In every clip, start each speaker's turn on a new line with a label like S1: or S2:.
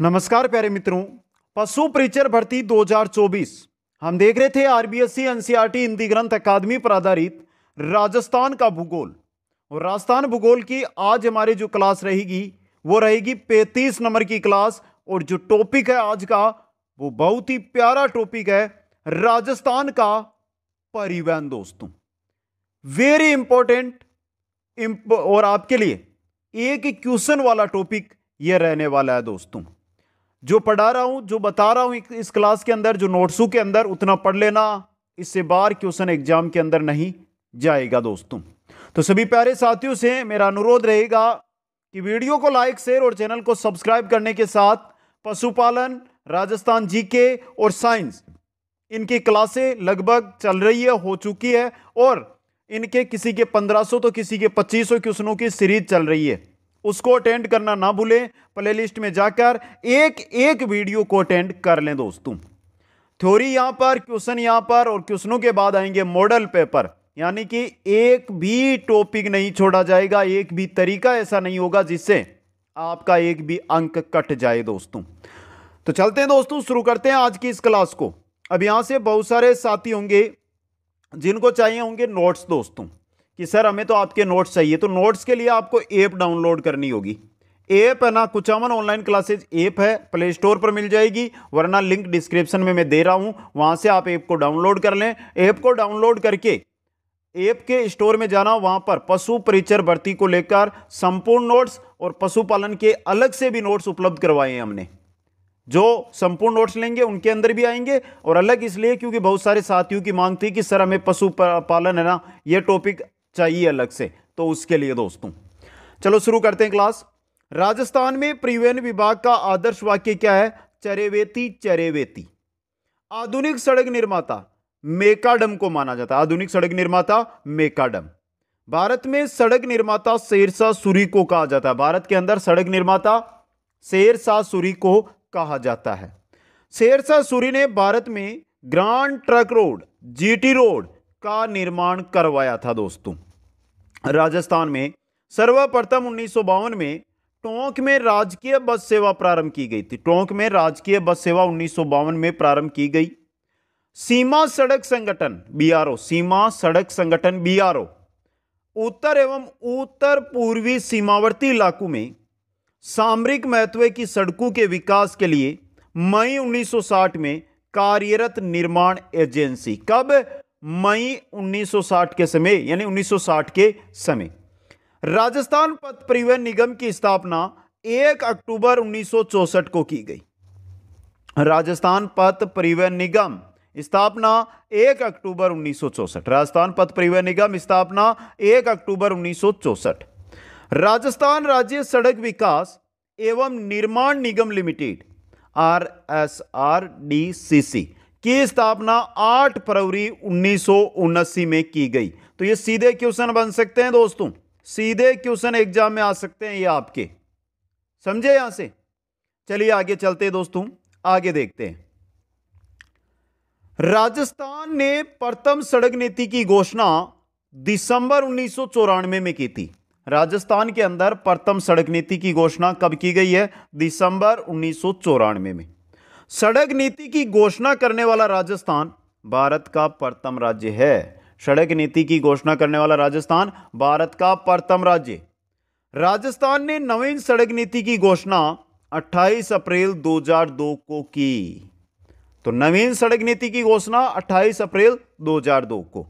S1: नमस्कार प्यारे मित्रों। पशु परिचर भर्ती 2024 हम देख रहे थे। आरबीएससी एनसीईआरटी हिंदी ग्रंथ अकादमी पर आधारित राजस्थान का भूगोल और राजस्थान भूगोल की आज हमारी जो क्लास रहेगी वो रहेगी 35 नंबर की क्लास। और जो टॉपिक है आज का वो बहुत ही प्यारा टॉपिक है, राजस्थान का परिवहन। दोस्तों वेरी इंपॉर्टेंट और आपके लिए एक क्वेश्चन वाला टॉपिक यह रहने वाला है। दोस्तों जो पढ़ा रहा हूं, जो बता रहा हूं इस क्लास के अंदर, जो नोट्सों के अंदर, उतना पढ़ लेना, इससे बाहर क्वेश्चन एग्जाम के अंदर नहीं जाएगा। दोस्तों तो सभी प्यारे साथियों से मेरा अनुरोध रहेगा कि वीडियो को लाइक, शेयर और चैनल को सब्सक्राइब करने के साथ पशुपालन, राजस्थान जीके और साइंस इनकी क्लासें लगभग चल रही है, हो चुकी है और इनके किसी के 1500 तो किसी के 2500 क्वेश्चनों की सीरीज चल रही है। उसको अटेंड करना ना भूलें। प्लेलिस्ट में जाकर एक एक वीडियो को अटेंड कर लें। दोस्तों थ्योरी यहां पर, क्वेश्चन यहां पर, और क्वेश्चनों के बाद आएंगे मॉडल पेपर, यानी कि एक भी टॉपिक नहीं छोड़ा जाएगा, एक भी तरीका ऐसा नहीं होगा जिससे आपका एक भी अंक कट जाए। दोस्तों तो चलते हैं दोस्तों, शुरू करते हैं आज की इस क्लास को। अब यहां से बहुत सारे साथी होंगे जिनको चाहिए होंगे नोट्स। दोस्तों कि सर हमें तो आपके नोट्स चाहिए, तो नोट्स के लिए आपको ऐप डाउनलोड करनी होगी। ऐप है ना, कुचामन ऑनलाइन क्लासेज ऐप है, प्ले स्टोर पर मिल जाएगी, वरना लिंक डिस्क्रिप्शन में मैं दे रहा हूं, वहां से आप ऐप को डाउनलोड कर लें। ऐप को डाउनलोड करके ऐप के स्टोर में जाना, वहां पर पशु परिचर भर्ती को लेकर संपूर्ण नोट्स और पशुपालन के अलग से भी नोट्स उपलब्ध करवाए हैं हमने। जो संपूर्ण नोट्स लेंगे उनके अंदर भी आएंगे, और अलग इसलिए क्योंकि बहुत सारे साथियों की मांग थी कि सर हमें पशुपालन है ना, यह टॉपिक चाहिए अलग से, तो उसके लिए दोस्तों चलो शुरू करते हैं क्लास। राजस्थान में परिवहन विभाग का आदर्श वाक्य क्या है? चरेवेती चरेवेती। आधुनिक सड़क निर्माता मेकाडम को माना जाता है, आधुनिक सड़क निर्माता मेकाडम। भारत में सड़क निर्माता शेरशाह सूरी को कहा जाता है, भारत के अंदर सड़क निर्माता शेरशाह सूरी को कहा जाता है। शेरशाह सूरी ने भारत में grand truck road, GT road का निर्माण करवाया था। दोस्तों राजस्थान में सर्वप्रथम 1952 में टोंक में राजकीय बस सेवा प्रारंभ की गई थी। टोंक में राजकीय बस सेवा 1952 में प्रारंभ की गई। सीमा सड़क संगठन बीआरओ, सीमा सड़क संगठन बीआरओ उत्तर एवं उत्तर पूर्वी सीमावर्ती इलाकों में सामरिक महत्व की सड़कों के विकास के लिए मई 1960 में कार्यरत निर्माण एजेंसी। कब? मई 1960 के समय, यानी 1960 के समय। राजस्थान पथ परिवहन निगम की स्थापना 1 अक्टूबर 1964 को की गई। राजस्थान पथ परिवहन निगम स्थापना 1 अक्टूबर 1964। राजस्थान पथ परिवहन निगम स्थापना 1 अक्टूबर 1964। राजस्थान राज्य सड़क विकास एवं निर्माण निगम लिमिटेड RSRDCC की स्थापना 8 फरवरी 1979 में की गई। तो ये सीधे क्वेश्चन बन सकते हैं दोस्तों, सीधे क्वेश्चन एग्जाम में आ सकते हैं ये आपके, समझे यहां से। चलिए आगे चलते हैं दोस्तों, आगे देखते हैं। राजस्थान ने प्रथम सड़क नीति की घोषणा दिसंबर 1994 में की थी। राजस्थान के अंदर प्रथम सड़क नीति की घोषणा कब की गई है? दिसंबर 1994 में। सड़क नीति की घोषणा करने वाला राजस्थान भारत का प्रथम राज्य है। सड़क नीति की घोषणा करने वाला राजस्थान भारत का प्रथम राज्य। राजस्थान ने नवीन सड़क नीति की घोषणा 28 अप्रैल 2002 को की। तो नवीन सड़क नीति की घोषणा 28 अप्रैल 2002 को।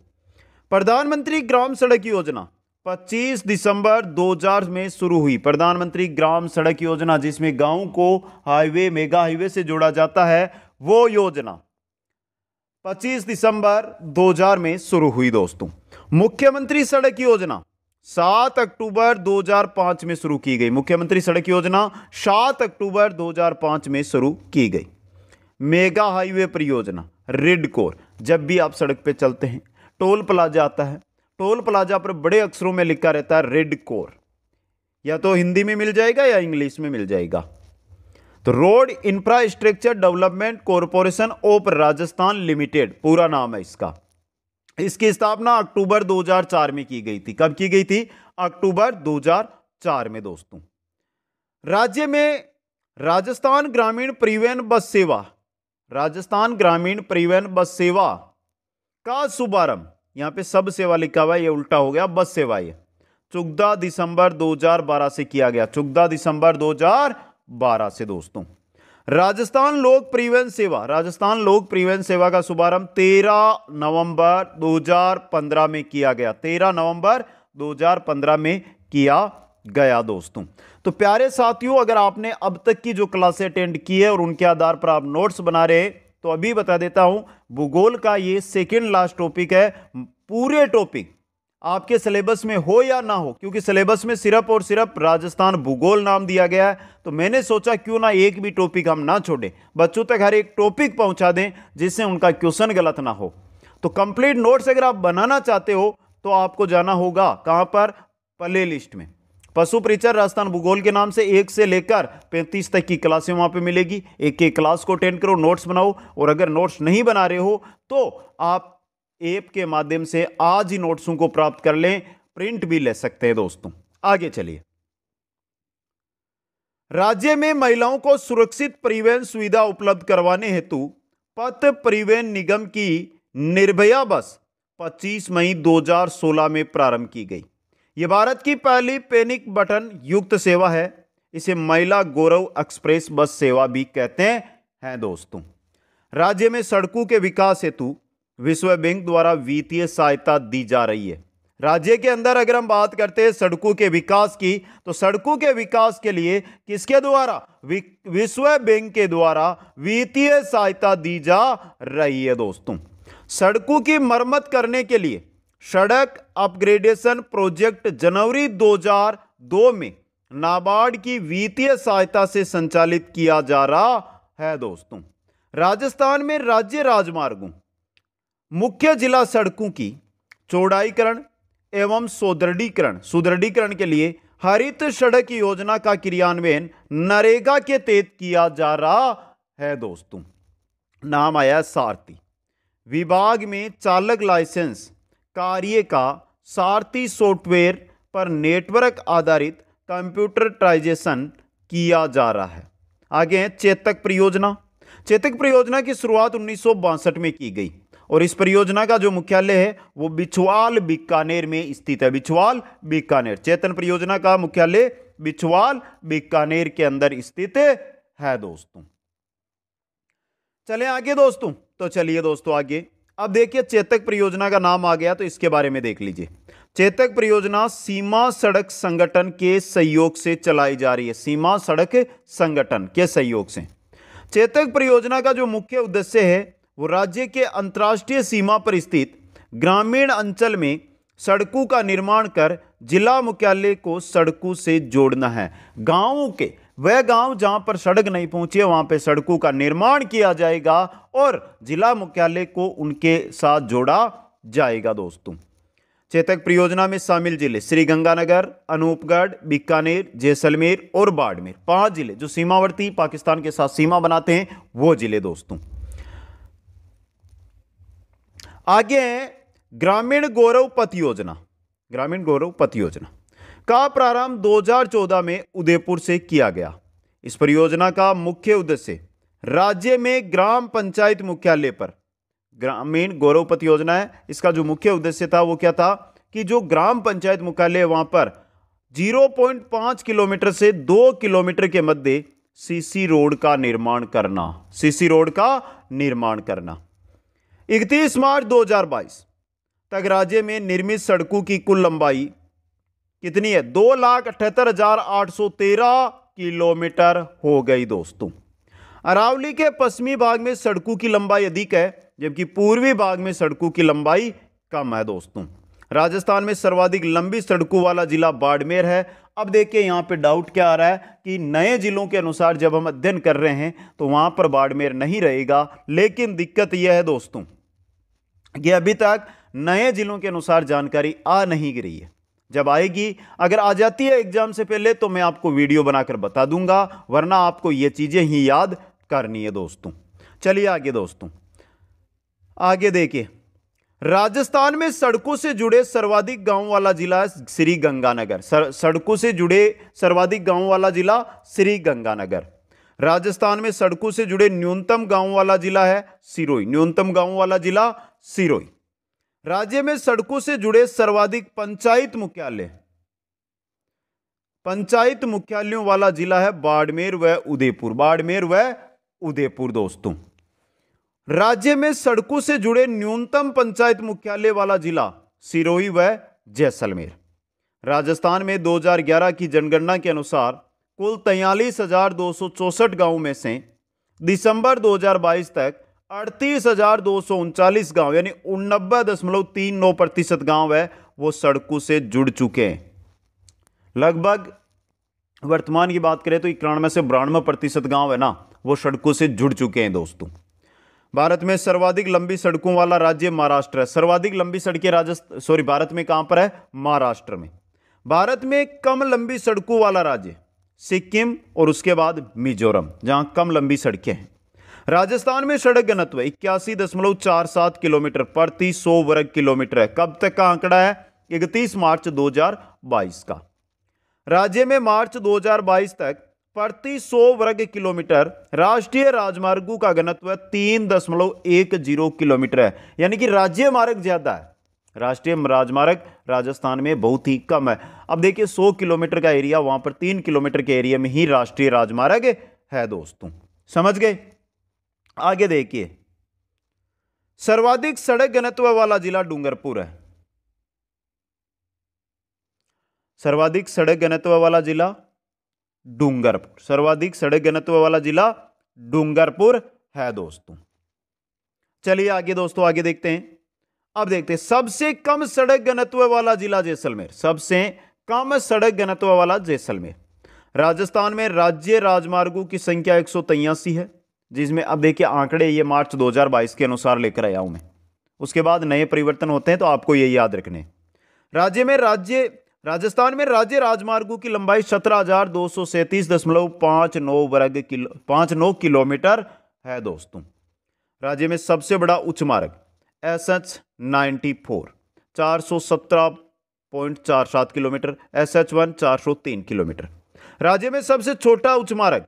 S1: प्रधानमंत्री ग्राम सड़क योजना 25 दिसंबर 2000 में शुरू हुई। प्रधानमंत्री ग्राम सड़क योजना, जिसमें गांव को हाईवे, मेगा हाईवे से जोड़ा जाता है, वो योजना 25 दिसंबर 2000 में शुरू हुई। दोस्तों मुख्यमंत्री सड़क योजना 7 अक्टूबर 2005 में शुरू की गई। मुख्यमंत्री सड़क योजना 7 अक्टूबर 2005 में शुरू की गई। मेगा हाईवे परियोजना रिडकोर, जब भी आप सड़क पे चलते हैं, टोल प्लाजा आता है, टोल प्लाजा पर बड़े अक्षरों में लिखा रहता है रेडकोर, या तो हिंदी में मिल जाएगा या इंग्लिश में मिल जाएगा। तो road infrastructure development corporation of Rajasthan limited पूरा नाम है इसका। इसकी स्थापना अक्टूबर 2004 में की गई थी। कब की गई थी? अक्टूबर 2004 में। दोस्तों राज्य में राजस्थान ग्रामीण परिवहन बस सेवा, राजस्थान ग्रामीण परिवहन बस सेवा का शुभारंभ, यहां पे सब सेवा लिखा हुआ है, ये उल्टा हो गया, बस सेवा ये 14 दिसंबर 2012 से किया गया, 14 दिसंबर 2012 से दोस्तों। राजस्थान लोक परिवहन सेवा, राजस्थान लोक परिवहन सेवा का शुभारंभ 13 नवंबर 2015 में किया गया, 13 नवंबर 2015 में किया गया दोस्तों। तो प्यारे साथियों, अगर आपने अब तक की जो क्लासें अटेंड की है और उनके आधार पर आप नोट्स बना रहे हैं, तो अभी बता देता हूं, भूगोल का ये सेकंड लास्ट टॉपिक है। पूरे टॉपिक आपके सिलेबस में हो या ना हो, क्योंकि सिलेबस में सिर्फ और सिर्फ राजस्थान भूगोल नाम दिया गया है, तो मैंने सोचा क्यों ना एक भी टॉपिक हम ना छोड़ें, बच्चों तक हर एक टॉपिक पहुंचा दें जिससे उनका क्वेश्चन गलत ना हो। तो कंप्लीट नोट्स अगर आप बनाना चाहते हो तो आपको जाना होगा कहां पर, प्ले लिस्ट में पशु परिचर राजस्थान भूगोल के नाम से 1 से लेकर 35 तक की क्लासें वहां पे मिलेगी। एक एक क्लास को अटेंड करो, नोट्स बनाओ, और अगर नोट्स नहीं बना रहे हो तो आप ऐप के माध्यम से आज ही नोट्सों को प्राप्त कर लें, प्रिंट भी ले सकते हैं दोस्तों। आगे चलिए। राज्य में महिलाओं को सुरक्षित परिवहन सुविधा उपलब्ध करवाने हेतु पथ परिवहन निगम की निर्भया बस 25 मई 2016 में प्रारंभ की गई। यह भारत की पहली पैनिक बटन युक्त सेवा है। इसे महिला गौरव एक्सप्रेस बस सेवा भी कहते हैं दोस्तों। राज्य में सड़कों के विकास हेतु विश्व बैंक द्वारा वित्तीय सहायता दी जा रही है। राज्य के अंदर अगर हम बात करते हैं सड़कों के विकास की, तो सड़कों के विकास के लिए किसके द्वारा, विश्व बैंक के द्वारा वित्तीय सहायता दी जा रही है दोस्तों। सड़कों की मरम्मत करने के लिए सड़क अपग्रेडेशन प्रोजेक्ट जनवरी 2002 में नाबार्ड की वित्तीय सहायता से संचालित किया जा रहा है दोस्तों। राजस्थान में राज्य राजमार्गों, मुख्य जिला सड़कों की चौड़ाईकरण एवं सुदृढ़ीकरण के लिए हरित सड़क योजना का क्रियान्वयन नरेगा के तहत किया जा रहा है दोस्तों। नाम आया सारथी। विभाग में चालक लाइसेंस कार्य का सारथी सॉफ्टवेयर पर नेटवर्क आधारित कंप्यूटराइजेशन किया जा रहा है। आगे है चेतक परियोजना। चेतक परियोजना की शुरुआत 1962 में की गई और इस परियोजना का जो मुख्यालय है वो बिछवाल बीकानेर में स्थित है। बिछवाल बीकानेर, चेतन परियोजना का मुख्यालय बिछवाल बीकानेर के अंदर स्थित है दोस्तों। चले आगे दोस्तों, तो चलिए दोस्तों आगे। अब देखिए चेतक परियोजना का नाम आ गया तो इसके बारे में देख लीजिए। चेतक परियोजना सीमा सड़क संगठन के सहयोग से चलाई जा रही है। सीमा सड़क संगठन के सहयोग से चेतक परियोजना का जो मुख्य उद्देश्य है वो राज्य के अंतर्राष्ट्रीय सीमा पर स्थित ग्रामीण अंचल में सड़कों का निर्माण कर जिला मुख्यालय को सड़कों से जोड़ना है। गांवों के वह गांव जहां पर सड़क नहीं पहुंची है वहां पे सड़कों का निर्माण किया जाएगा और जिला मुख्यालय को उनके साथ जोड़ा जाएगा दोस्तों। चेतक परियोजना में शामिल जिले श्रीगंगानगर, अनूपगढ़, बीकानेर, जैसलमेर और बाड़मेर, 5 जिले जो सीमावर्ती पाकिस्तान के साथ सीमा बनाते हैं वो जिले दोस्तों। आगे ग्रामीण गौरव पथ योजना। ग्रामीण गौरव पथ योजना का प्रारंभ 2014 में उदयपुर से किया गया। इस परियोजना का मुख्य उद्देश्य राज्य में ग्राम पंचायत मुख्यालय पर ग्रामीण गौरव पथ योजना है। इसका जो मुख्य उद्देश्य था वो क्या था कि जो ग्राम पंचायत मुख्यालय वहां पर 0.5 किलोमीटर से 2 किलोमीटर के मध्य सीसी रोड का निर्माण करना। सीसी रोड का निर्माण करना। 31 मार्च 2022 तक राज्य में निर्मित सड़कों की कुल लंबाई कितनी है? 2,78,813 किलोमीटर हो गई दोस्तों। अरावली के पश्चिमी भाग में सड़कों की लंबाई अधिक है जबकि पूर्वी भाग में सड़कों की लंबाई कम है दोस्तों। राजस्थान में सर्वाधिक लंबी सड़कों वाला जिला बाड़मेर है। अब देखिए यहां पे डाउट क्या आ रहा है कि नए जिलों के अनुसार जब हम अध्ययन कर रहे हैं तो वहां पर बाड़मेर नहीं रहेगा, लेकिन दिक्कत यह है दोस्तों कि अभी तक नए जिलों के अनुसार जानकारी आ नहीं रही है। जब आएगी, अगर आ जाती है एग्जाम से पहले तो मैं आपको वीडियो बनाकर बता दूंगा, वरना आपको ये चीजें ही याद करनी है दोस्तों। चलिए आगे दोस्तों, आगे देखिए राजस्थान में सड़कों से जुड़े सर्वाधिक गांव वाला जिला है श्रीगंगानगर। सड़कों से जुड़े सर्वाधिक गांव वाला जिला श्रीगंगानगर। राजस्थान में सड़कों से जुड़े न्यूनतम गांव वाला जिला है सिरोही। न्यूनतम गांव वाला जिला सिरोही। राज्य में सड़कों से जुड़े सर्वाधिक पंचायत मुख्यालयों वाला जिला है बाड़मेर व उदयपुर। बाड़मेर व उदयपुर दोस्तों। राज्य में सड़कों से जुड़े न्यूनतम पंचायत मुख्यालय वाला जिला सिरोही व जैसलमेर। राजस्थान में 2011 की जनगणना के अनुसार कुल 43,264 गांवों में से दिसंबर 2022 तक 38,239 गांव यानी 89.39% गांव है वो सड़कों से जुड़ चुके हैं। लगभग वर्तमान की बात करें तो 91 से 92% गांव है ना वो सड़कों से जुड़ चुके हैं दोस्तों। भारत में सर्वाधिक लंबी सड़कों वाला राज्य महाराष्ट्र है। सर्वाधिक लंबी सड़कें भारत में कहां पर है? महाराष्ट्र में। भारत में कम लंबी सड़कों वाला राज्य सिक्किम और उसके बाद मिजोरम, जहां कम लंबी सड़कें हैं। राजस्थान में सड़क घनत्व 81.47 किलोमीटर प्रति 100 वर्ग किलोमीटर है। कब तक का आंकड़ा है? 31 मार्च 2022 का। राज्य में मार्च 2022 तक प्रति 100 वर्ग किलोमीटर राष्ट्रीय राजमार्गों का घनत्व 3.10 किलोमीटर है, यानी कि राज्य मार्ग ज्यादा है, राष्ट्रीय राजमार्ग राजस्थान में बहुत ही कम है। अब देखिए 100 किलोमीटर का एरिया, वहां पर 3 किलोमीटर के एरिया में ही राष्ट्रीय राजमार्ग है दोस्तों। समझ गए? आगे देखिए, सर्वाधिक सड़क घनत्व वाला जिला डूंगरपुर है। सर्वाधिक सड़क घनत्व वाला जिला डूंगरपुर। सर्वाधिक सड़क घनत्व वाला जिला डूंगरपुर है दोस्तों। चलिए आगे दोस्तों, आगे देखते हैं। अब देखते हैं सबसे कम सड़क घनत्व वाला जिला जैसलमेर। सबसे कम सड़क घनत्व वाला जैसलमेर। राजस्थान में राज्य राजमार्गों की संख्या 183 है, जिसमें अब देखिए आंकड़े ये मार्च 2022 के अनुसार लेकर आया हूं मैं। उसके बाद नए परिवर्तन होते हैं तो आपको ये याद रखने। राजस्थान में राज्य राजमार्गों की लंबाई 17,237.59 किलोमीटर है दोस्तों। राज्य में सबसे बड़ा उच्च मार्ग SH94 417.47 किलोमीटर, SH1 403 किलोमीटर। राज्य में सबसे छोटा उच्च मार्ग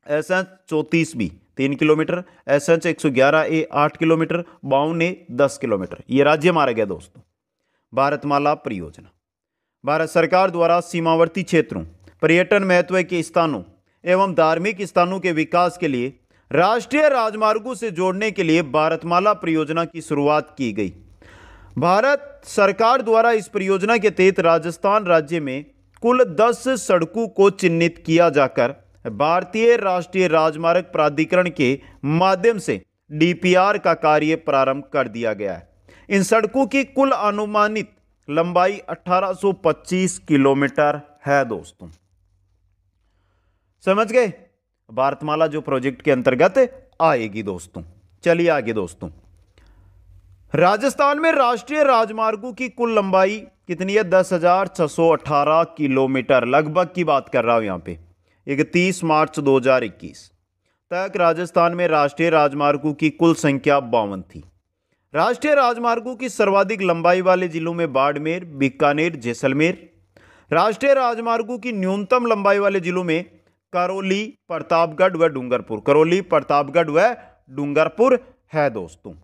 S1: SH34B 3 kilometre, SH111A 8 kilometre, 52A 10 kilometre. यह राज्य मार्ग है दोस्तों। भारतमाला परियोजना भारत सरकार द्वारा सीमावर्ती क्षेत्रों, पर्यटन महत्व के स्थानों एवं धार्मिक स्थानों के विकास के लिए राष्ट्रीय राजमार्गों से जोड़ने के लिए भारतमाला परियोजना की शुरुआत की गई। भारत सरकार द्वारा इस परियोजना के तहत राजस्थान राज्य में कुल 10 सड़कों को चिन्हित किया जाकर भारतीय राष्ट्रीय राजमार्ग प्राधिकरण के माध्यम से DPR का कार्य प्रारंभ कर दिया गया है। इन सड़कों की कुल अनुमानित लंबाई 1825 किलोमीटर है दोस्तों। समझ गए? भारतमाला जो प्रोजेक्ट के अंतर्गत आएगी दोस्तों। चलिए आगे दोस्तों, राजस्थान में राष्ट्रीय राजमार्गों की कुल लंबाई कितनी है? 10,618 किलोमीटर लगभग की बात कर रहा हूं यहां पे। 31 मार्च 2021 तक राजस्थान में राष्ट्रीय राजमार्गों की कुल संख्या 52 थी। राष्ट्रीय राजमार्गों की सर्वाधिक लंबाई वाले जिलों में बाड़मेर, बीकानेर, जैसलमेर। राष्ट्रीय राजमार्गों की न्यूनतम लंबाई वाले जिलों में करौली, प्रतापगढ़ व डूंगरपुर। करौली, प्रतापगढ़ व डूंगरपुर है दोस्तों।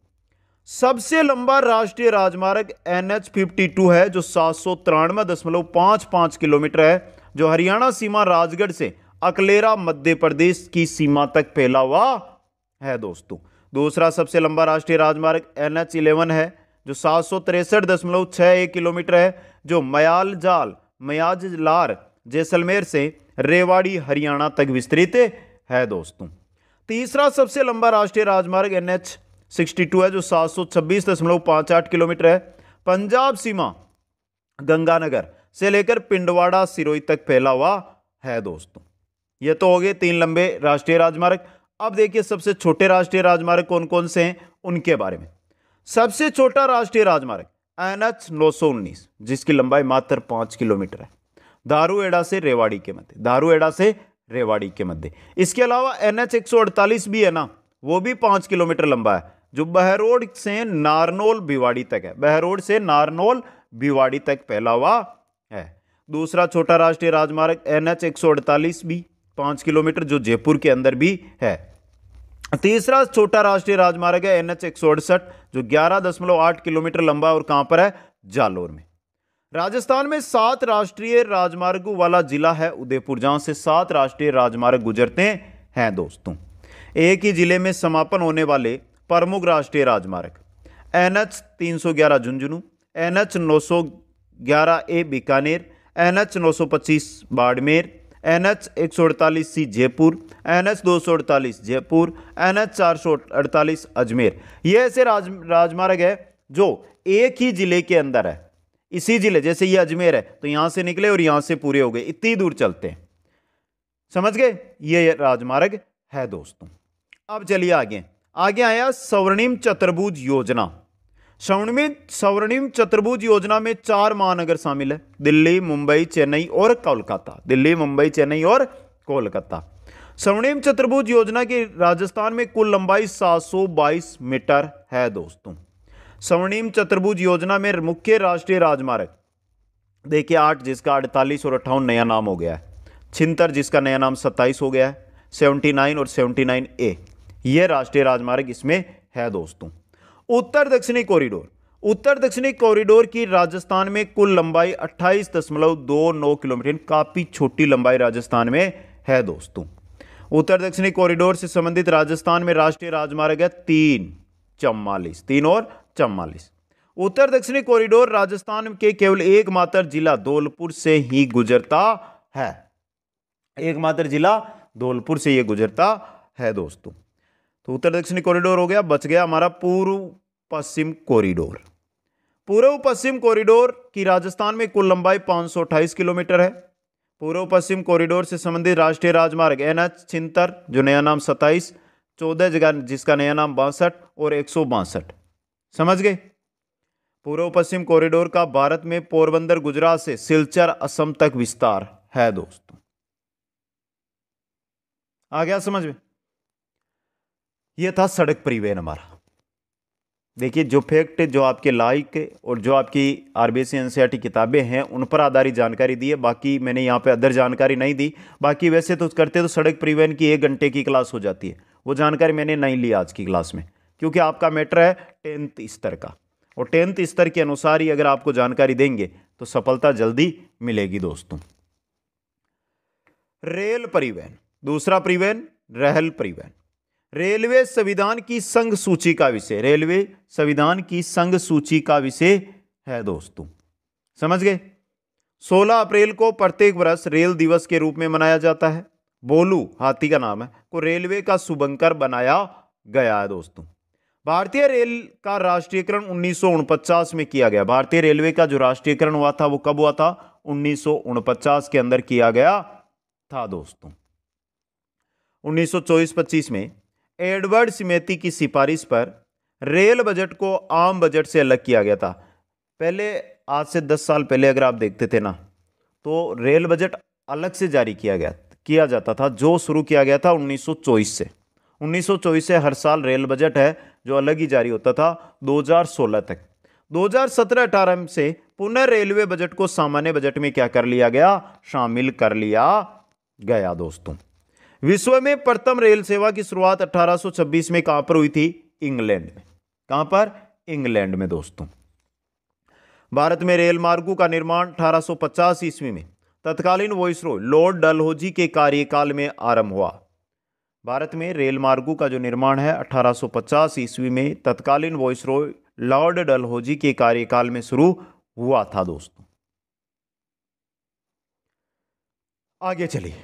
S1: सबसे लंबा राष्ट्रीय राजमार्ग NH52 है, जो 793.55 किलोमीटर है, जो हरियाणा सीमा राजगढ़ से अकलेरा मध्य प्रदेश की सीमा तक फैला हुआ है दोस्तों। दूसरा सबसे लंबा राष्ट्रीय राजमार्ग NH11 है, जो 763.61 किलोमीटर है, जो मयाजलार जैसलमेर से रेवाड़ी हरियाणा तक विस्तृत है दोस्तों। तीसरा सबसे लंबा राष्ट्रीय राजमार्ग NH62 है, जो 726.58 किलोमीटर है, पंजाब सीमा गंगानगर से लेकर पिंडवाड़ा सिरोही तक फैला हुआ है दोस्तों। ये तो हो गए 3 लंबे राष्ट्रीय राजमार्ग। अब देखिए सबसे छोटे राष्ट्रीय राजमार्ग कौन कौन से हैं उनके बारे में। सबसे छोटा राष्ट्रीय राजमार्ग NH919, जिसकी लंबाई मात्र 5 किलोमीटर है, दारूहेड़ा से रेवाड़ी के मध्य। दारूहेड़ा से रेवाड़ी के मध्य। इसके अलावा NH148 भी है ना, वो भी 5 किलोमीटर लंबा है, जो बहरोड से नारनौल भिवाड़ी तक है। बहरोड से नारनौल भिवाड़ी तक फैला हुआ है। दूसरा छोटा राष्ट्रीय राजमार्ग NH148 भी 5 किलोमीटर, जो जयपुर के अंदर भी है। तीसरा छोटा राष्ट्रीय राजमार्ग है NH 168, जो 11.8 किलोमीटर लंबा और कहां पर है? जालोर में। राजस्थान में 7 राष्ट्रीय राजमार्गों वाला जिला है उदयपुर, जहां से 7 राष्ट्रीय राजमार्ग गुजरते हैं दोस्तों। एक ही जिले में समापन होने वाले प्रमुख राष्ट्रीय राजमार्ग NH 311 Jhunjhunu, NH 911A Bikaner, NH 925 Barmer, NH 148C Jaipur, NH 248 Jaipur, NH 448 Ajmer. ये ऐसे राजमार्ग है जो एक ही जिले के अंदर है। इसी जिले, जैसे ये अजमेर है तो यहां से निकले और यहां से पूरे हो गए, इतनी दूर चलते हैं। समझ गए? ये राजमार्ग है दोस्तों। अब चलिए आगे। आगे आया स्वर्णिम चतुर्भुज योजना। स्वर्णिम चतुर्भुज योजना में 4 महानगर शामिल है, दिल्ली, मुंबई, चेन्नई और कोलकाता। दिल्ली, मुंबई, चेन्नई और कोलकाता। स्वर्णिम चतुर्भुज योजना की राजस्थान में कुल लंबाई 722 मीटर है दोस्तों। स्वर्णिम चतुर्भुज योजना में मुख्य राष्ट्रीय राजमार्ग देखिए 8, जिसका 48 और 58 नया नाम हो गया है। 76 जिसका नया नाम 27 हो गया है। 79 और 79A यह राष्ट्रीय राजमार्ग इसमें है दोस्तों। उत्तर दक्षिणी कॉरिडोर। उत्तर दक्षिणी कॉरिडोर की राजस्थान में कुल लंबाई 28.29 किलोमीटर, काफी छोटी लंबाई राजस्थान में है दोस्तों। उत्तर दक्षिणी कॉरिडोर से संबंधित राजस्थान में राष्ट्रीय राजमार्ग है 344, 3 और 44। उत्तर दक्षिणी कॉरिडोर राजस्थान के केवल एकमात्र जिला धौलपुर से ही गुजरता है। एकमात्र जिला धौलपुर से यह गुजरता है दोस्तों। तो उत्तर दक्षिणी कॉरिडोर हो गया। बच गया हमारा पूर्व पश्चिम कॉरिडोर। पूर्व पश्चिम कॉरिडोर की राजस्थान में कुल लंबाई 528 किलोमीटर है। पूर्व पश्चिम कॉरिडोर से संबंधित राष्ट्रीय राजमार्ग NH 76 जो नया नाम 27, 14 जगह जिसका नया नाम 62 और 162। समझ गए? पूर्व पश्चिम कॉरिडोर का भारत में पोरबंदर गुजरात से सिलचर असम तक विस्तार है दोस्तों। आ गया समझ में? यह था सड़क परिवहन हमारा। देखिए जो फैक्ट जो आपके लाइक और जो आपकी आरबीएससी एनसीईआरटी किताबें हैं उन पर आधारित जानकारी दी है। बाकी मैंने यहाँ पे अदर जानकारी नहीं दी। बाकी वैसे तो करते तो सड़क परिवहन की 1 घंटे की क्लास हो जाती है, वो जानकारी मैंने नहीं ली आज की क्लास में, क्योंकि आपका मैटर है 10th स्तर का, और 10th स्तर के अनुसार ही अगर आपको जानकारी देंगे तो सफलता जल्दी मिलेगी दोस्तों। रेल परिवहन। दूसरा परिवहन रेल परिवहन। रेलवे संविधान की संघ सूची का विषय, रेलवे संविधान की संघ सूची का विषय है दोस्तों। समझ गए? 16 अप्रैल को प्रत्येक वर्ष रेल दिवस के रूप में मनाया जाता है। बोलू हाथी का नाम है को रेलवे का शुभंकर बनाया गया है दोस्तों। भारतीय रेल का राष्ट्रीयकरण 1949 में किया गया। भारतीय रेलवे का जो राष्ट्रीयकरण हुआ था वो कब हुआ था? 1949 के अंदर किया गया था दोस्तों। 1924-25 में एडवर्ड स्मिथ की सिफारिश पर रेल बजट को आम बजट से अलग किया गया था। पहले आज से 10 साल पहले अगर आप देखते थे ना, तो रेल बजट अलग से जारी किया जाता था, जो शुरू किया गया था 1924 से। 1924 से हर साल रेल बजट है जो अलग ही जारी होता था 2016 तक। 2017-18 से पुनः रेलवे बजट को सामान्य बजट में क्या कर लिया गया? शामिल कर लिया गया दोस्तों। विश्व में प्रथम रेल सेवा की शुरुआत 1826 में कहां पर हुई थी? इंग्लैंड में। कहां पर? इंग्लैंड में दोस्तों। भारत में रेल मार्गों का निर्माण 1850 ईस्वी में तत्कालीन वाइसरॉय लॉर्ड डलहौजी के कार्यकाल में आरंभ हुआ। भारत में रेल मार्गों का जो निर्माण है 1850 ईस्वी में तत्कालीन वाइसरॉय लॉर्ड डलहौजी के कार्यकाल में शुरू हुआ था दोस्तों। आगे चलिए।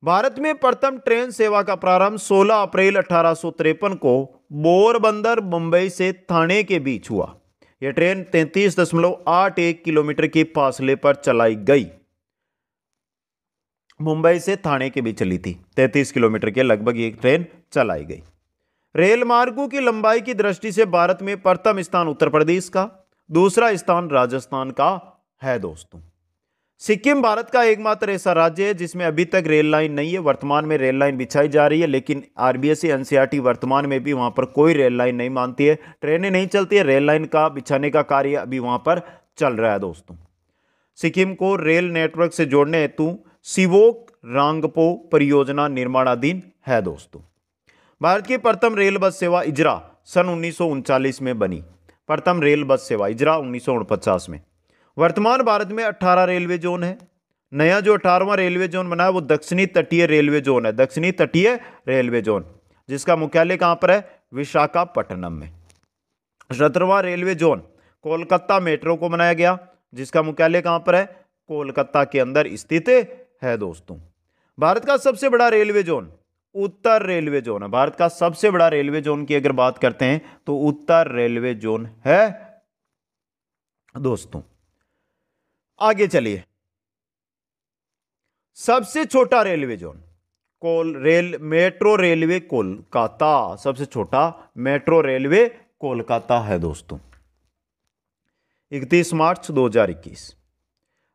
S1: भारत में प्रथम ट्रेन सेवा का प्रारंभ 16 अप्रैल 1853 को पोरबंदर मुंबई से ठाणे के बीच हुआ। यह ट्रेन 33.81 किलोमीटर के फासले पर चलाई गई। मुंबई से ठाणे के बीच चली थी, 33 किलोमीटर के लगभग एक ट्रेन चलाई गई। रेल मार्गों की लंबाई की दृष्टि से भारत में प्रथम स्थान उत्तर प्रदेश का, दूसरा स्थान राजस्थान का है दोस्तों। सिक्किम भारत का एकमात्र ऐसा राज्य है जिसमें अभी तक रेल लाइन नहीं है। वर्तमान में रेल लाइन बिछाई जा रही है, लेकिन आरबीएससी एनसीईआरटी वर्तमान में भी वहां पर कोई रेल लाइन नहीं मानती है। ट्रेनें नहीं चलती है, रेल लाइन का बिछाने का कार्य अभी वहां पर चल रहा है दोस्तों। सिक्किम को रेल नेटवर्क से जोड़ने हेतु सिवोक रांगपो परियोजना निर्माणाधीन है दोस्तों। भारत की प्रथम रेल बस सेवा इजरा सन 1939 में बनी। प्रथम रेल बस सेवा इजरा 1949 में। वर्तमान भारत में 18 रेलवे जोन है। नया जो 18वां रेलवे जोन बना है वो दक्षिणी तटीय रेलवे जोन है, दक्षिणी तटीय रेलवे जोन, जिसका मुख्यालय कहां पर है? विशाखापट्टनम में। 17वां रेलवे जोन कोलकाता मेट्रो को बनाया गया, जिसका मुख्यालय कहां पर है? कोलकाता के अंदर स्थित है दोस्तों। भारत का सबसे बड़ा रेलवे जोन उत्तर रेलवे जोन है। भारत का सबसे बड़ा रेलवे जोन की अगर बात करते हैं तो उत्तर रेलवे जोन है दोस्तों। आगे चलिए, सबसे छोटा railway zone metro railway Kolkata, सबसे छोटा मेट्रो रेलवे कोलकाता है दोस्तों। 31 मार्च 2021।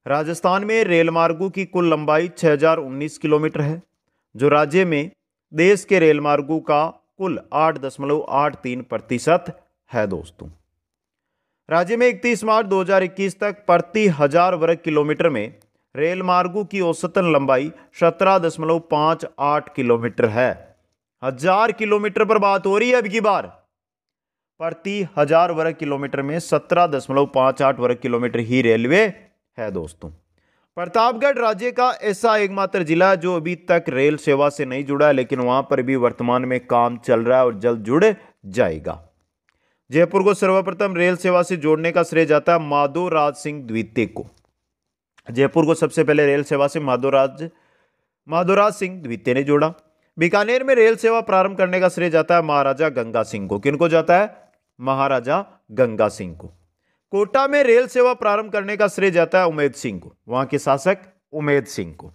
S1: राजस्थान में रेल मार्गों की कुल लंबाई 6019 किलोमीटर है, जो राज्य में देश के रेल मार्गों का कुल 8.83% है दोस्तों। राज्य में 31 मार्च 2021 तक प्रति 1000 वर्ग किलोमीटर में रेल मार्गों की औसतन लंबाई 17.58 किलोमीटर है। 1000 किलोमीटर पर बात हो रही है अब की बार। प्रति 1000 वर्ग किलोमीटर में 17.58 वर्ग किलोमीटर ही रेलवे है दोस्तों। प्रतापगढ़ राज्य का ऐसा एकमात्र जिला है जो अभी तक रेल सेवा से नहीं जुड़ा है, लेकिन वहां पर भी वर्तमान में काम चल रहा है और जल्द जुड़ जाएगा। जयपुर को सर्वप्रथम रेल सेवा से जोड़ने का श्रेय जाता है माधोराज सिंह द्वितीय को। जयपुर को सबसे पहले रेल सेवा से माधोराज सिंह द्वितीय ने जोड़ा। बीकानेर में रेल सेवा प्रारंभ करने का श्रेय जाता है महाराजा गंगा सिंह को। किनको जाता है? महाराजा गंगा सिंह को। कोटा में रेल सेवा प्रारंभ करने का श्रेय जाता है उमेद सिंह को, वहां के शासक उमेद सिंह को।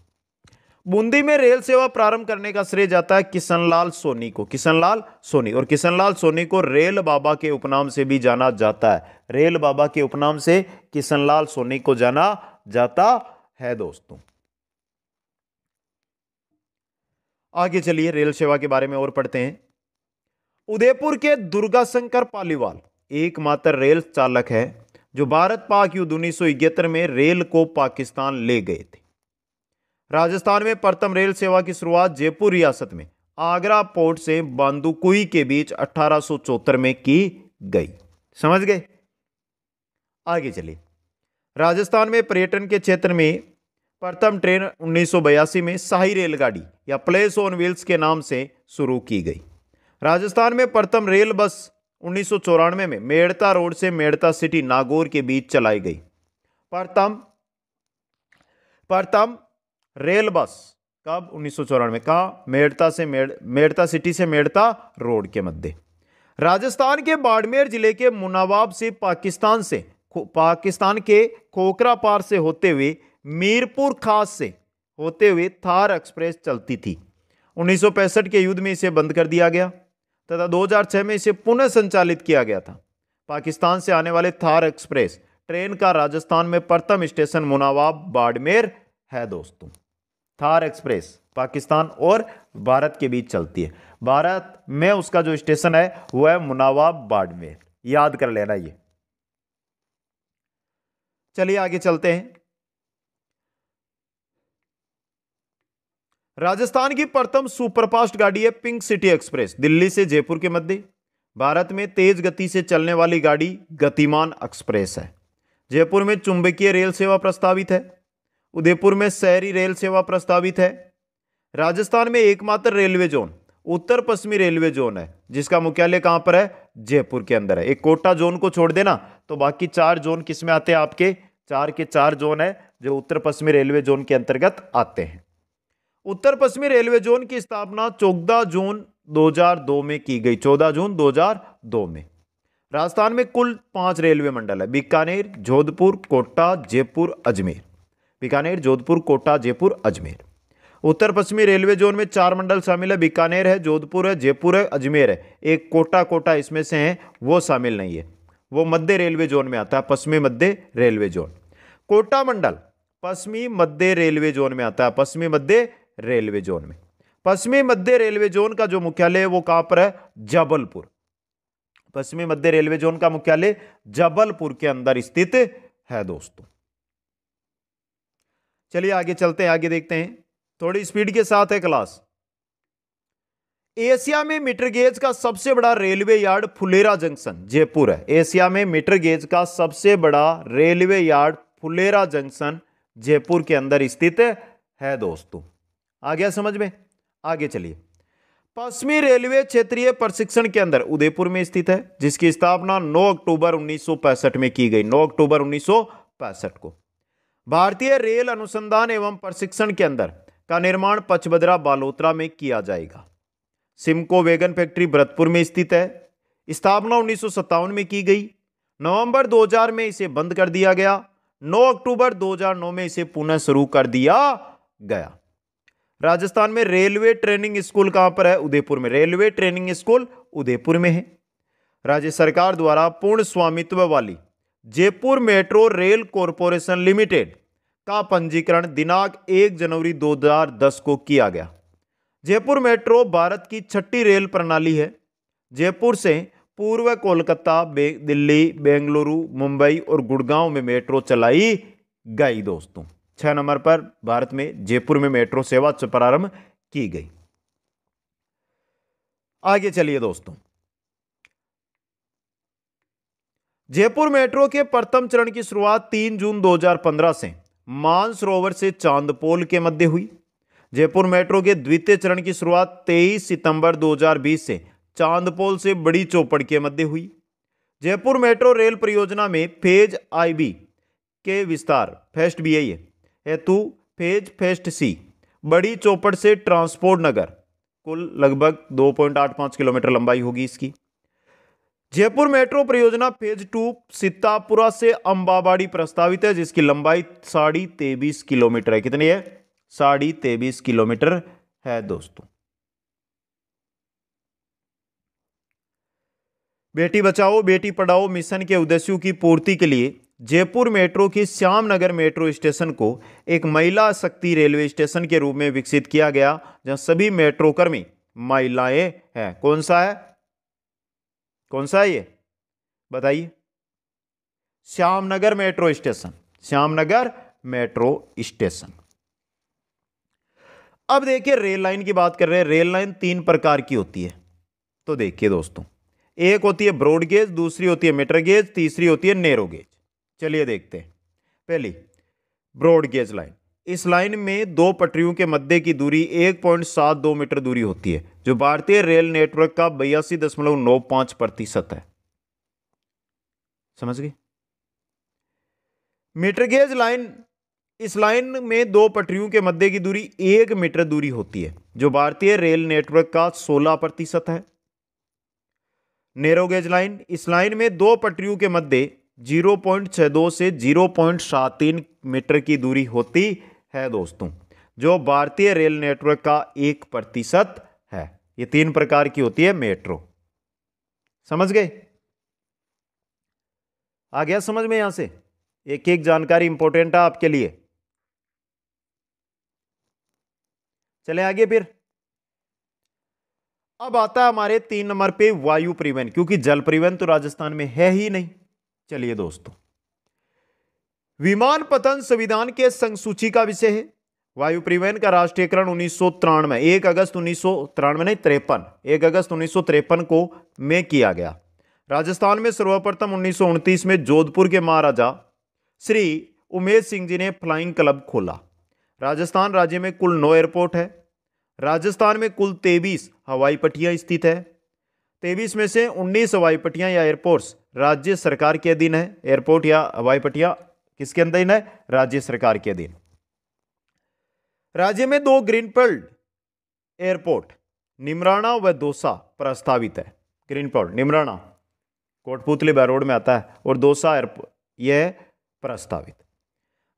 S1: बूंदी में रेल सेवा प्रारंभ करने का श्रेय जाता है किशनलाल सोनी को, किशनलाल सोनी। और किशनलाल सोनी को रेल बाबा के उपनाम से भी जाना जाता है। रेल बाबा के उपनाम से किशनलाल सोनी को जाना जाता है दोस्तों। आगे चलिए, रेल सेवा के बारे में और पढ़ते हैं। उदयपुर के दुर्गाशंकर पालीवाल एकमात्र रेल चालक है जो भारत पाक युद्ध 1971 में रेल को पाकिस्तान ले गए थे। राजस्थान में प्रथम रेल सेवा की शुरुआत जयपुर रियासत में आगरा पोर्ट से बांदुकुई के बीच 1874 में की गई। समझ गए? आगे चलिए, राजस्थान में पर्यटन के क्षेत्र में प्रथम ट्रेन 1982 में शाही रेलगाड़ी या प्लेस ऑन व्हील्स के नाम से शुरू की गई। राजस्थान में प्रथम रेल बस 1994 में मेड़ता रोड से मेड़ता सिटी नागौर के बीच चलाई गई। प्रथम रेल बस कब? 1994 में। कहा? मेड़ता सिटी से मेड़ता रोड के मध्य। राजस्थान के बाड़मेर जिले के मुनावाब से पाकिस्तान के खोखरा पार से होते हुए मीरपुर खास से होते हुए थार एक्सप्रेस चलती थी। 1965 के युद्ध में इसे बंद कर दिया गया तथा 2006 में इसे पुनः संचालित किया गया था। पाकिस्तान से आने वाले थार एक्सप्रेस ट्रेन का राजस्थान में प्रथम स्टेशन मुनावाब बाड़मेर है दोस्तों। थार एक्सप्रेस पाकिस्तान और भारत के बीच चलती है। भारत में उसका जो स्टेशन है वो है मुनावाब बाड़मेर, याद कर लेना ये। चलिए आगे चलते हैं। राजस्थान की प्रथम सुपरफास्ट गाड़ी है पिंक सिटी एक्सप्रेस, दिल्ली से जयपुर के मध्य। भारत में तेज गति से चलने वाली गाड़ी गतिमान एक्सप्रेस है। जयपुर में चुंबकीय रेल सेवा प्रस्तावित है। उदयपुर में शहरी रेल सेवा प्रस्तावित है। राजस्थान में एकमात्र रेलवे जोन उत्तर पश्चिमी रेलवे जोन है, जिसका मुख्यालय कहां पर है? जयपुर के अंदर है। एक कोटा जोन को छोड़ देना तो बाकी 4 जोन किसमें आते हैं? आपके 4 के 4 जोन है जो उत्तर पश्चिमी रेलवे जोन के अंतर्गत आते हैं। उत्तर पश्चिमी रेलवे जोन की स्थापना 14 जून 2002 में की गई। 14 जून 2002 में। राजस्थान में कुल 5 रेलवे मंडल है: बीकानेर, जोधपुर, कोटा, जयपुर, अजमेर। बीकानेर, जोधपुर, कोटा, जयपुर, अजमेर। उत्तर पश्चिमी रेलवे जोन में 4 मंडल शामिल है: बीकानेर है, जोधपुर है, जयपुर है, अजमेर है। एक कोटा इसमें से है, वो शामिल नहीं है, वो मध्य रेलवे जोन में आता है, पश्चिमी मध्य रेलवे जोन। कोटा मंडल पश्चिमी मध्य रेलवे जोन में आता है, पश्चिमी मध्य रेलवे जोन में। पश्चिमी मध्य रेलवे जोन का जो मुख्यालय है वो कहां पर है? जबलपुर। पश्चिमी मध्य रेलवे जोन का मुख्यालय जबलपुर के अंदर स्थित है दोस्तों। चलिए आगे चलते हैं, आगे देखते हैं, थोड़ी स्पीड के साथ है क्लास। एशिया में मीटर गेज का सबसे बड़ा railway yard Phulera junction Jaipur है। एशिया में मीटर गेज का सबसे बड़ा railway yard Phulera junction Jaipur के अंदर स्थित है दोस्तों। आ गया समझ में? आगे चलिए। पश्चिमी रेलवे क्षेत्रीय प्रशिक्षण केंद्र उदयपुर में स्थित है, जिसकी स्थापना 9 अक्टूबर 1965 में की गई। 9 अक्टूबर 1965 को। भारतीय रेल अनुसंधान एवं प्रशिक्षण केंद्र का निर्माण पचबदरा बालोतरा में किया जाएगा। सिमको वैगन फैक्ट्री भरतपुर में स्थित है। स्थापना 1957 में की गई। नवंबर 2000 में इसे बंद कर दिया गया। 9 अक्टूबर 2009 में इसे पुनः शुरू कर दिया गया। राजस्थान में रेलवे ट्रेनिंग स्कूल कहां पर है? उदयपुर में। रेलवे ट्रेनिंग स्कूल उदयपुर में है। राज्य सरकार द्वारा पूर्ण स्वामित्व वाली Jaipur metro rail corporation limited का पंजीकरण दिनांक 1 जनवरी 2010 को किया गया। जयपुर मेट्रो भारत की 6ठी रेल प्रणाली है। जयपुर से पूर्व कोलकाता, दिल्ली, बेंगलुरु, मुंबई और गुड़गांव में मेट्रो चलाई गई दोस्तों। 6 नंबर पर भारत में जयपुर में मेट्रो सेवा प्रारंभ की गई। आगे चलिए दोस्तों। जयपुर मेट्रो के प्रथम चरण की शुरुआत 3 जून 2015 से मानसरोवर से चांदपोल के मध्य हुई। जयपुर मेट्रो के द्वितीय चरण की शुरुआत 23 सितंबर 2020 से चांदपोल से बड़ी चौपड़ के मध्य हुई। जयपुर मेट्रो रेल परियोजना में फेज आईबी के विस्तार फेस्ट बी हेतु फेस्ट सी बड़ी चौपड़ से ट्रांसपोर्ट नगर कुल लगभग 2.85 किलोमीटर लंबाई होगी इसकी। जयपुर मेट्रो परियोजना फेज 2 सीतापुरा से अंबाबाड़ी प्रस्तावित है, जिसकी लंबाई 23.5 किलोमीटर है। कितनी है? 23.5 किलोमीटर है दोस्तों। बेटी बचाओ बेटी पढ़ाओ मिशन के उद्देश्यों की पूर्ति के लिए जयपुर मेट्रो की श्यामनगर मेट्रो स्टेशन को एक महिला शक्ति रेलवे स्टेशन के रूप में विकसित किया गया, जहां सभी मेट्रो कर्मी महिलाएं हैं। कौन सा है? कौन सा है ये बताइए? Shyamnagar metro station. Shyamnagar metro station. अब देखिए रेल लाइन की बात कर रहे हैं। रेल लाइन 3 प्रकार की होती है। तो देखिए दोस्तों, एक होती है ब्रॉड गेज, दूसरी होती है मीटर गेज, तीसरी होती है नैरो गेज। चलिए देखते हैं। पहली ब्रॉड गेज लाइन। इस लाइन में 2 पटरियों के मध्य की दूरी 1.72 मीटर दूरी होती है, जो भारतीय रेल नेटवर्क का 82.95% है। समझ गए? मीटर गेज लाइन, इस लाइन में 2 पटरियों के मध्य की दूरी 1 मीटर दूरी होती है, जो भारतीय रेल नेटवर्क का 16% है। नैरो गेज लाइन, इस लाइन में 2 पटरियों के मध्य 0.62 से 0.73 मीटर की दूरी होती है दोस्तों, जो भारतीय रेल नेटवर्क का 1% है। ये 3 प्रकार की होती है मेट्रो। समझ गए? आ गया समझ में? यहां से एक एक जानकारी इंपॉर्टेंट है आपके लिए। चले आगे फिर। अब आता है हमारे 3 नंबर पे वायु परिवहन, क्योंकि जल परिवहन तो राजस्थान में है ही नहीं। चलिए दोस्तों, विमान पतन संविधान के संसूची का विषय है। वायु परिवहन का राष्ट्रीयकरण 1993 1 अगस्त 1993 नहीं 53 1 अगस्त 1953 को में किया गया। राजस्थान में सर्वप्रथम 1929 में जोधपुर के महाराजा श्री उमेश सिंह जी ने फ्लाइंग क्लब खोला। राजस्थान राज्य में कुल 9 एयरपोर्ट है। राजस्थान में कुल 23 हवाई पट्टियां स्थित है। 23 में से 19 हवाई पट्टियां या एयरपोर्ट्स राज्य सरकार के अधीन है। एयरपोर्ट या हवाई पट्टियां किसके अधीन है? राज्य सरकार के अधीन। राज्य में 2 ग्रीनफील्ड एयरपोर्ट निमराना व दौसा प्रस्तावित है। ग्रीनफील्ड निमराना कोटपुतली रोड में आता है और दौसा एयरपोर्ट यह प्रस्तावित।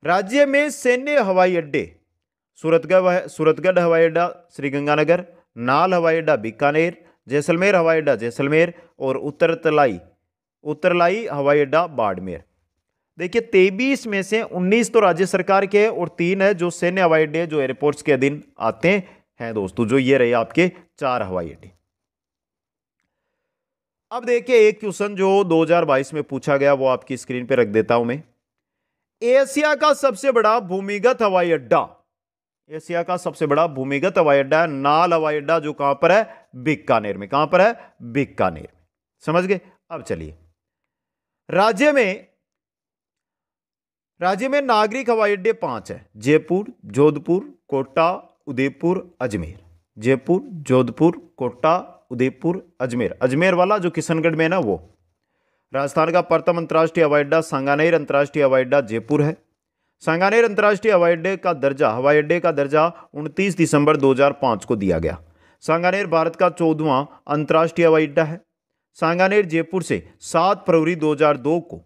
S1: राज्य में सैन्य हवाई अड्डे सूरतगढ़ हवाई अड्डा श्रीगंगानगर, नाल हवाई अड्डा बीकानेर, जैसलमेर हवाई अड्डा जैसलमेर और उत्तरलाई हवाई अड्डा बाड़मेर। देखिए 23 में से 19 तो राज्य सरकार के और 3 है जो सैन्य हवाई अड्डे जो एयरपोर्ट्स के अधीन आते हैं दोस्तों, जो ये रहे आपके 4 हवाई अड्डे। अब देखिए एक क्वेश्चन जो 2022 में पूछा गया वो आपकी स्क्रीन पे रख देता हूं मैं। एशिया का सबसे बड़ा भूमिगत हवाई अड्डा, एशिया का सबसे बड़ा भूमिगत हवाई अड्डा है नाल हवाई अड्डा, जो कहां पर है? बीकानेर में। कहां पर है? बीकानेर। समझ गए? अब चलिए, राज्य में नागरिक हवाई अड्डे 5 है: जयपुर, जोधपुर, कोटा, उदयपुर, अजमेर। जयपुर, जोधपुर, कोटा, उदयपुर, अजमेर। अजमेर वाला जो किशनगढ़ में है ना, वो। राजस्थान का प्रथम अंतर्राष्ट्रीय हवाई अड्डा सांगानेर अंतर्राष्ट्रीय हवाई अड्डा जयपुर है। सांगानेर अंतर्राष्ट्रीय हवाई अड्डे का दर्जा 29 दिसंबर 2005 को दिया गया। सांगानेर भारत का 14वां अंतर्राष्ट्रीय हवाई अड्डा है। सांगानेर जयपुर से 7 फरवरी 2002 को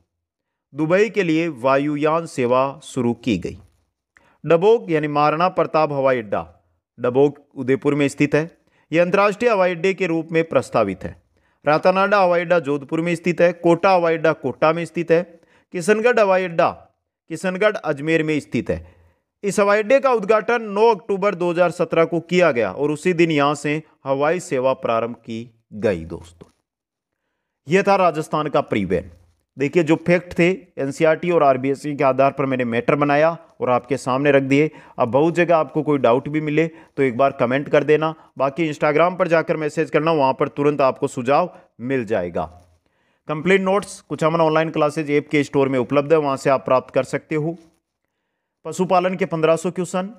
S1: दुबई के लिए वायुयान सेवा शुरू की गई। डबोक यानी महाराणा प्रताप हवाई अड्डा, डबोक उदयपुर में स्थित है। यह अंतर्राष्ट्रीय हवाई अड्डे के रूप में प्रस्तावित है। रातानाडा हवाई अड्डा जोधपुर में स्थित है। कोटा हवाई अड्डा कोटा में स्थित है। किशनगढ़ हवाई अड्डा किशनगढ़ अजमेर में स्थित है। इस हवाई अड्डे का उद्घाटन 9 अक्टूबर 2017 को किया गया और उसी दिन यहां से हवाई सेवा प्रारंभ की गई। दोस्तों, यह था राजस्थान का प्रीवेन। देखिए, जो फैक्ट थे एनसीईआरटी और आरबीएसई के आधार पर मैंने मैटर बनाया और आपके सामने रख दिए। अब बहुत जगह आपको कोई डाउट भी मिले तो एक बार कमेंट कर देना। बाकी इंस्टाग्राम पर जाकर मैसेज करना, वहां पर तुरंत आपको सुझाव मिल जाएगा। कंप्लीट नोट्स कुछ अमन ऑनलाइन क्लासेज ऐप के स्टोर में उपलब्ध है, वहां से आप प्राप्त कर सकते हो। पशुपालन के 1500 क्वेश्चन,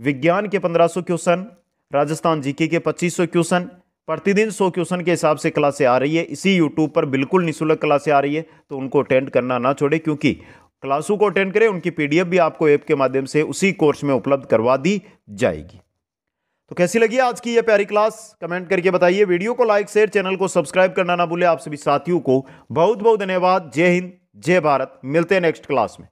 S1: विज्ञान के 1500 क्वेश्चन, राजस्थान जीके के 2500 क्वेश्चन, प्रतिदिन 100 क्वेश्चन के हिसाब से क्लासें आ रही है। इसी यूट्यूब पर बिल्कुल निःशुल्क क्लासें आ रही है, तो उनको अटेंड करना ना छोड़े, क्योंकि क्लासों को अटेंड करें, उनकी पीडीएफ भी आपको ऐप के माध्यम से उसी कोर्स में उपलब्ध करवा दी जाएगी। तो कैसी लगी आज की यह प्यारी क्लास, कमेंट करके बताइए। वीडियो को लाइक शेयर, चैनल को सब्सक्राइब करना ना भूले। आप सभी साथियों को बहुत बहुत धन्यवाद। जय हिंद, जय भारत। मिलते हैं नेक्स्ट क्लास में।